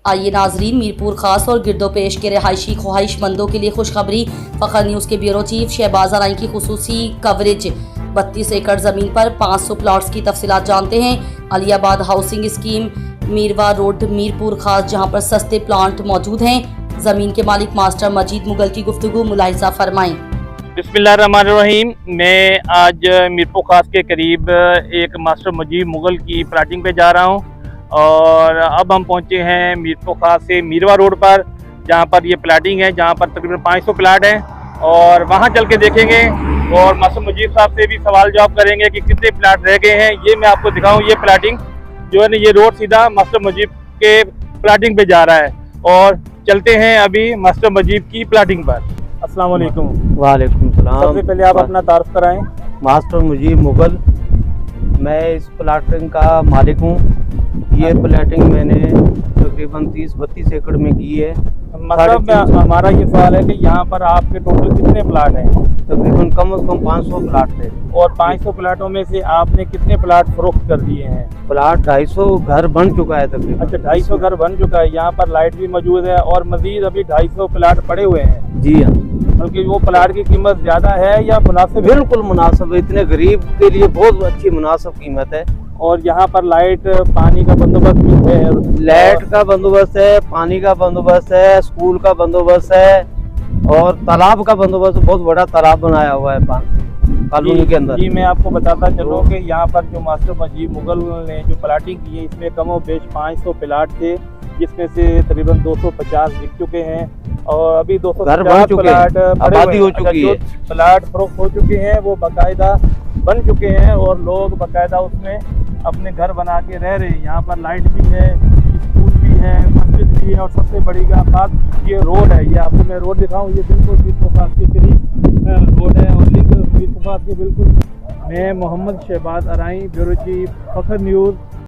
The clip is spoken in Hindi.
आइए नाजरीन, मीरपुर खास और गिरदोपेश के रिहायशी ख्वाहिशमंदों के लिए खुशखबरी। फखर न्यूज़ के ब्यूरो चीफ शहबाज अराई की खुसूसी कवरेज। 32 एकड़ ज़मीन पर 500 प्लॉट्स की तफसीलात जानते हैं। Aliabad housing scheme, मीरवा road, Mirpur खास, जहां पर सस्ते प्लाट मौजूद हैं। ज़मीन के मालिक मास्टर मजीद मुगल की गुफ्तगू, मुलाहिजा फरमाएं। बिस्मिल्लाहिर्रहमानिर्रहीम। मैं आज मीरपुर खास के करीब एक मास्टर मजीद मुगल की प्लाटिंग पे जा रहा हूँ और अब हम पहुँचे हैं मीरपुर खास से मीरवा रोड पर, जहाँ पर ये प्लाटिंग है, जहाँ पर तकरीबन 500 प्लाट हैं और वहाँ चल के देखेंगे और मास्टर मुजीब साहब से भी सवाल जवाब करेंगे कि कितने प्लाट रह गए हैं। ये मैं आपको दिखाऊँ, ये प्लाटिंग जो है ना, ये रोड सीधा मास्टर मुजीब के प्लाटिंग पे जा रहा है और चलते हैं अभी मास्टर मुजीब की प्लाटिंग पर। अस्सलाम वालेकुम। वालेकुम सलाम। सबसे पहले आप अपना तारुफ कराएं। मास्टर मुजीब मुगल, मैं इस प्लाटिंग का मालिक हूँ। ये प्लाटिंग मैंने तकरीबन 30-32 एकड़ में की है। मतलब हमारा ये सवाल है कि यहाँ पर आपके टोटल कितने प्लाट हैं? तकरीबन कम से कम 500 प्लाट थे और 500 प्लाटों में से आपने कितने प्लाट फरोख्त कर दिए हैं? प्लाट 250 घर बन चुका है तकरीबन। अच्छा, 250 घर बन चुका है। यहाँ पर लाइट भी मौजूद है और मजीद अभी 250 प्लाट पड़े हुए हैं। जी हाँ, बल्कि वो प्लाट की कीमत ज्यादा है या मुनासिब? बिल्कुल मुनासिब है, इतने गरीब के लिए बहुत अच्छी मुनासिब कीमत है। और यहाँ पर लाइट पानी का बंदोबस्त भी है? लाइट का बंदोबस्त है, पानी का बंदोबस्त है, स्कूल का बंदोबस्त है और तालाब का बंदोबस्त। बहुत बड़ा तालाब बनाया हुआ है कॉलोनी के अंदर। जी, मैं आपको बताता चलूँ कि यहाँ पर जो मास्टर मजीद मुगल ने जो प्लाटिंग की है, इसमें कम और बेश 500 प्लाट थे, जिसमें से तकरीबन 250 बिक चुके हैं और अभी 250 प्लाट आबादी हो चुकी है। प्लाट फरोख्त हो चुके हैं, वो बाकायदा बन चुके हैं और लोग बाकायदा उसमें अपने घर बना के रह रहे हैं। यहाँ पर लाइट भी है, स्कूल भी है, मस्जिद भी है और सबसे बड़ी बात ये रोड है। ये आपको मैं रोड दिखाऊँ, ये बिल्कुल मीरपुर खास के करीब रोड है और लिंक मीरपुर खास के बिल्कुल। मैं मोहम्मद शहबाज अराई, ब्यूरो चीफ, फखर न्यूज़।